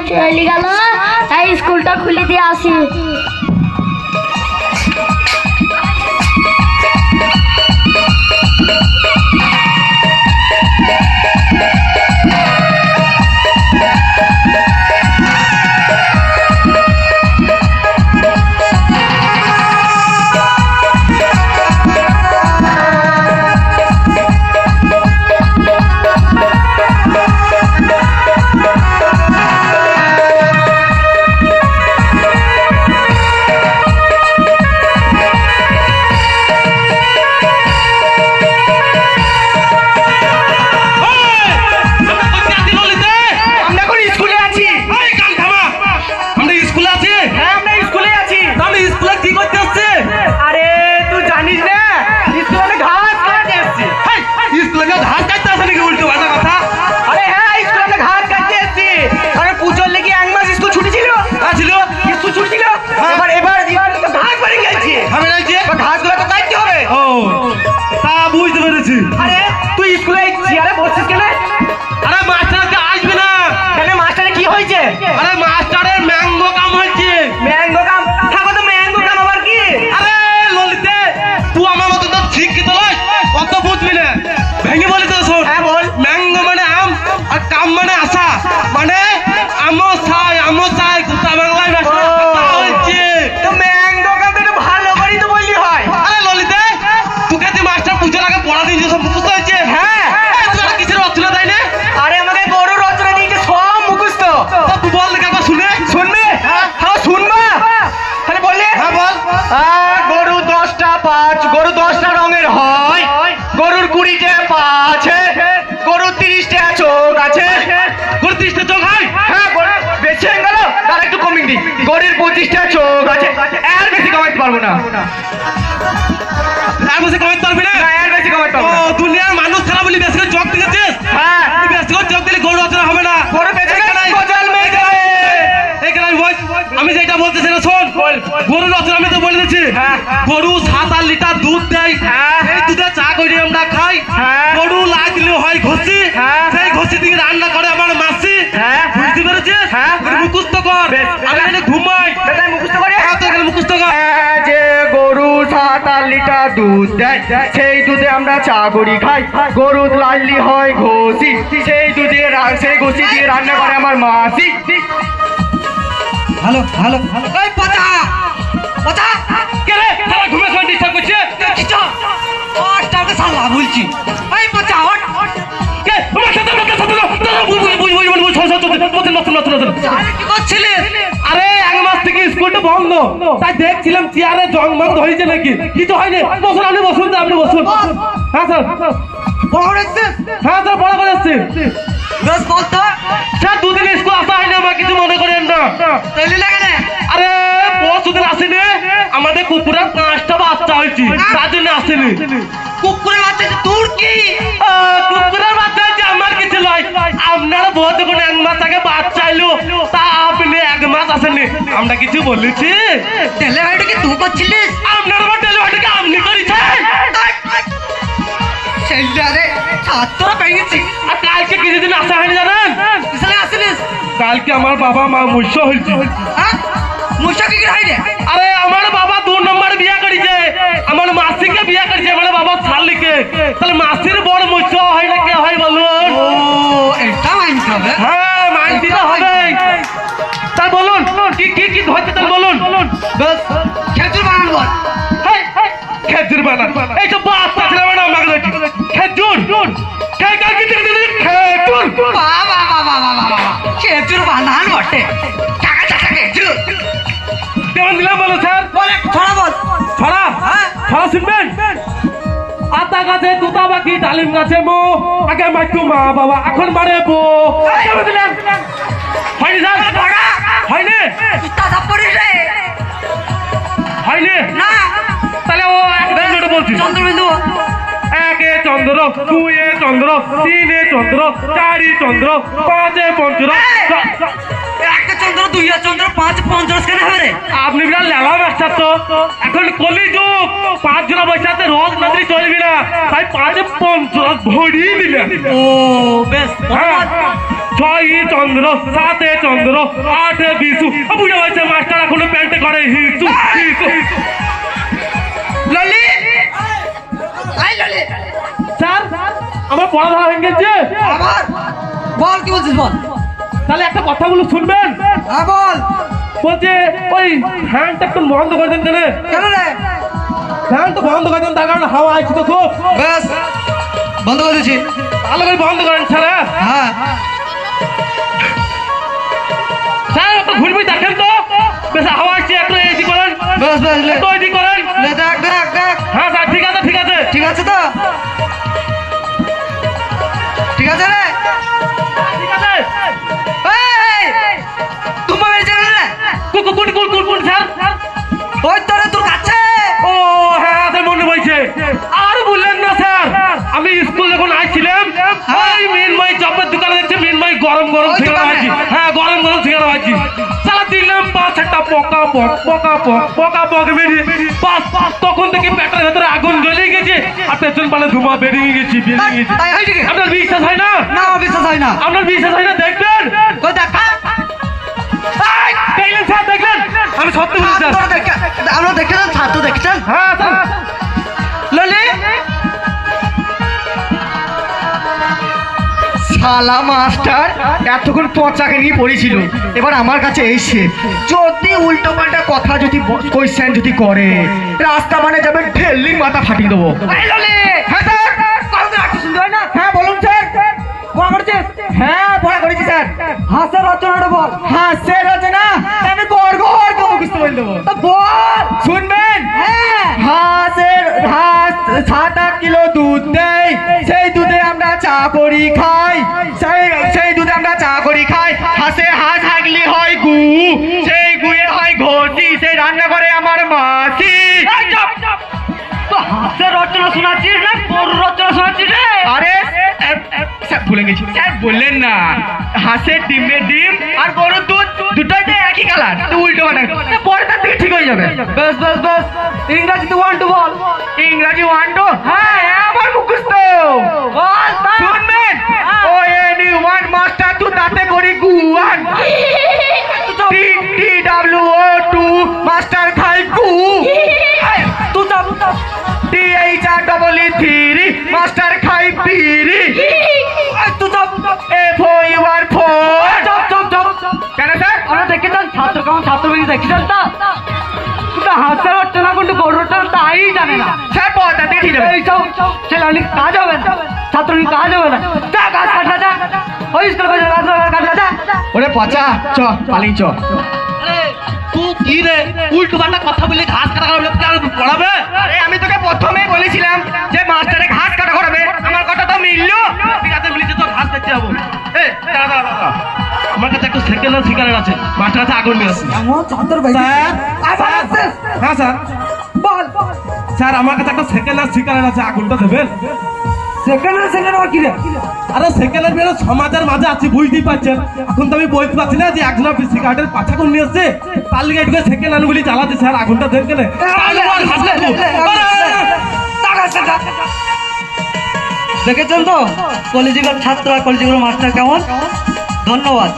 চলে গেল, তাই স্কুলটা খুলে দিয়ে আসি। গরু 10টা 5, গরু 10টা রঙের হয়, গরুর 20টা পা আছে, গরু 30টা চোখ আছে। গরু 30টা চোখ হয়? হ্যাঁ, বেশি হয়ে গেল, তার একটু কমিয়ে দিই। গরুর 25টা চোখ আছে, এর বেশি কমাইতে পারবো না। এর বেশি কমাইতে পারবি না? এর বেশি কমাইতে পারবো না। দুনিয়ার মানুষ খারাপ বলি বেশি করে চোখ দিয়েছিস? হ্যাঁ, বেশি করে চোখ দিলে গরু রচনা হবে না। গরু বেশি আমি যেটা বলতেছি না শোন, গরুর রচনা আমি তো বলে দিচ্ছি। গরু 7-8 লিটার দুধ দেয়, এই দুধে চা করে আমরা খাই। গরু লাগলে হয় ঘষি, সেই ঘষি দিয়ে রান্না করে আমার মাসি। বুঝতে পেরেছিস? মুখস্থ কর, আমি এখানে ঘুমাই মুখস্থ করে। মুখস্থ কর যে গরু 7-8 লিটার দুধ দেয়, সেই দুধে আমরা চা করি খাই। গরু লাললি হয় ঘষি, সেই দুধে সেই ঘষি দিয়ে রান্না করে আমার মাসি। ভালো ভালো ভালো। এই পচা পচা কে রে? সারা ঘুমে শুয়ে ডিস্টার্ব করছে। কিছো ওটাকে সালা বলছি। এই পচা ওট কে তোমার সাথে কি করছিস? আরে 1 মাস থেকে স্কুলটা বন্ধ, তাই দেখছিলাম চেয়ারে জংমগ হয়েছে নাকি। কিছু হয়নি, বসুন আপনি, বসুন আপনি বসুন। হ্যাঁ স্যার, বড় হচ্ছে? হ্যাঁ স্যার, বড় করে আসছে বেশ বলতো স্যার। 2 দিন স্কুল আসা হয়নি, আমার কিছু মনে করেন না। তেলি লাগে না? আরে পরশুদিন আসেনি, আমাদের কুকুরের 5টা বাচ্চা হয়েছে, তার জন্য আসেনি। কুকুরের বাচ্চা তোর কি? কুকুরের বাচ্চা হয়েছে, আমার কিছু নয়। আপনারা বলতে কোন 1 মাস আগে বাচ্চা এলো, তা আপনি 1 মাস আসেননি, আমরা কিছু বলেছি? ডেলিভারিটা কি তুই করছিলিস? আপনার আবার ডেলিভারিটা আপনি করেছেন? সেটারে ছাত্র পেয়েছি। আর কালকে কিছুদিন আসা হয়নি জানেন? কিসলে আসিলিস? কালকে আমার বাবা মা মুখ্য হয়েছে। হ্যাঁ, মুশা কি হয় রে? আরে আমার বাবা 2 নম্বর বিয়া করেছে, আমার মাসিকে বিয়া করেছে, আমার বাবা শালিকে। তাহলে মাসির বড় মুখ্য হয় না কে হয় বলুন? ও এটা মানতে হবে। হ্যাঁ, মানতে তো হবে। তাই বলুন কি কি কি হচ্ছে, তাই বলুন। বস খেজুর বানান বল। খেজুর বানান এইসব বাচ্চা ছেলে মানে আমাকে খেজুর খেজুর। বাবা বাবা বাবা খেজুর বানান বটে। টাকা টাকা খেজুর কেমন দিলাম বলো স্যার? বল ছড়া বল। ছড়া? ছড়া শুনবেন? আতা গাছে তুতা পাখি, ডালিম গাছে মো, আগে মাইটু মা বাবা, এখন মারে বো। দিলাম হয়নি স্যার? হয়নি? দাদা পড়িস রে? হয়নি না তাহলে ও একদম বলছি। চন্দ্রবিন্দু 1 এ চন্দ্র, 2 এ চন্দ্র, 3 এ চন্দ্র, 4 এ চন্দ্র, 5 এ পঞ্চর। একটা চন্দ্র, 2 চন্দ্র, 5 50 কেন হবে রে? আপনি বিরাট লেলা মাস্টার তো। এখন কলি যুগ, 5 জন বসে আছে, রোজ নদী চলবি না, তাই 5 এ পঞ্চর ভরিয়ে দিলেন। ও বেশ হ্যাঁ ছয় চন্দ্র সাতে চন্দ্র আটে বিশু বুঝে পারছে মাস্টার এখনো প্যান্টে করে হিসু হিসু ললি আই ললি স্যার আমার পড়া ধরা হয়ে গেছে আবার বল কি বলছিস বল তাহলে একটা কথাগুলো শুনবেন হ্যাঁ বল বলছে ওই ফ্যানটা একটু বন্ধ করে দেন কেন কেন রে ফ্যান তো বন্ধ করে দেন তার কারণে হাওয়া আসছে তো খুব বেশ বন্ধ করে দিচ্ছি ভালো করে বন্ধ করেন স্যার হ্যাঁ স্যার একটু ঘুরবি দেখেন তো বেশ হাওয়া আসছে একটু এদিক করেন বেশ বেশ লে একটু এদিক করেন লে, দেখ দেখ দেখ হ্যাঁ স্যার ঠিক আছে ঠিক আছে ঠিক আছে তো ঠিক আছে রে ঠিক আছে এই তুমি বেরিয়ে যাবে না কোন স্যার ওই তোরে তোর কাছে ও হ্যাঁ স্যার মনে পড়ছে আর বললেন না স্যার আমি স্কুল যখন আসছিলাম ওই মিনময় চপের দোকানে দেখছি মিনময় গরম গরম ওই সিঙ্গারা দোকানে? ভাজি হ্যাঁ গরম গরম সিঙ্গারা ভাজি সারা দিলাম 5-6টা পকা পক বেরিয়ে পাঁচ তখন থেকে পেটের ভেতরে আগুন জ্বলে গেছে আর পেছন পালে ধোঁয়া বেরিয়ে গেছি তাই হয় ঠিক আপনার বিশ্বাস হয় না না বিশ্বাস হয় না আপনার বিশ্বাস হয় না দেখবেন কই দেখা দেখলেন স্যার দেখলেন আমি সত্যি বলছি স্যার আমরা দেখেছেন ছাত্র দেখেছেন হ্যাঁ স্যার ললি শালা মাস্টার এতক্ষণ পচাকে নিয়ে পড়েছিল এবার আমার কাছে এসে যদি উল্টো পাল্টা কথা যদি কোয়েশ্চেন যদি করে রাস্তা মানে যাবে ঢেলিং মাথা ফাটিয়ে দেবো হ্যাঁ স্যার কথা একটু শুনতে হয় না হ্যাঁ বলুন স্যার পড়া করেছিস হ্যাঁ পড়া করেছি স্যার হাসের রচনাটা বল হাসের রচনা আমি গড় মুখস্থ বলে দেবো তো বল শুনবেন হাঁসের 7-8 কিলো দুধ দেয় সেই দুধে আমরা চা করি খাই সেই দুধে আমরা চা করি খাই হাঁসে হাঁস হাগলি হয় গু সেই গুয়ে হয় ঘটি সেই রান্না করে আমার মাসি তো হাঁসের রচনা শোনাচ্ছিস না গরুর রচনা শোনাচ্ছিস রে আরে স্যার ভুলে গেছি স্যার বললেন না হাঁসের ডিমের ডিম আর গরুর দুধ দুটোই তো একই কালার তো উল্টো বানায় পরে তার থেকে ঠিক হয়ে যাবে বেশ বেশ বেশ ইংরাজিতে 1 2 বল ইংরাজি 1 2 হ্যাঁ আমার মুখস্থ বল শুনবেন ও এনি 1 মাস্টার তুই তাতে করি গুয়ান টি ডাব্লিউ ও 2 মাস্টার খাই গু তুই তো T H R double E 3 master খাই পিরি তুই তো এফ ও ইউ আর 4 চপ কেন স্যার আমরা দেখেছেন ছাত্র কেমন ছাত্রবাড়ি দেখেছেন তা কিন্তু হাসতে হচ্ছে না কিন্তু গৌরবটা তাই জানে না স্যার পড়া থেকে ঠিক হবে এইসব ছেলে অনেক কাজ হবে না ছাত্র কাজ হবে না যা গাছ কাটা যা ওই স্কুল গাছ কাটা যা ওরে পচা চ পালিং চ তুই কি রে উল্টো পাল্টা কথা বলে ঘাস কাটা করাবে পড়াবে আরে আমি তোকে প্রথমেই বলেছিলাম যে মাস্টারে ঘাস কাটা করাবে আমার কথা তো মিললো ঠিক আছে মিলিছে তো ঘাস দেখতে যাবো এই দাঁড়া আমার কাছে একটু সেকেন্ড হ্যান্ড সিগারেট আছে মাস্টার কাছে আগুন নিয়ে আসি হ্যাঁ স্যার বল স্যার আমার কাছে একটা সেকেন্ড হ্যান্ড সিগারেট আছে আগুনটা দেবেন সেকেন্ড আবার কি রে আরে সেকেন্ড হ্যান্ড বেরো সমাজের মাঝে আছি বুঝতেই পারছেন এখন তো আমি বলতে পারছি না যে একজন আপনি সিগারেটের পাছা করে নিয়ে এসছে তার লিগে একটু সেকেন্ড হ্যান্ড গুলি চালাতে স্যার আগুনটা দেন কেন দেখেছেন তো কলেজের ছাত্র আর কলেজের মাস্টার কেমন ধন্যবাদ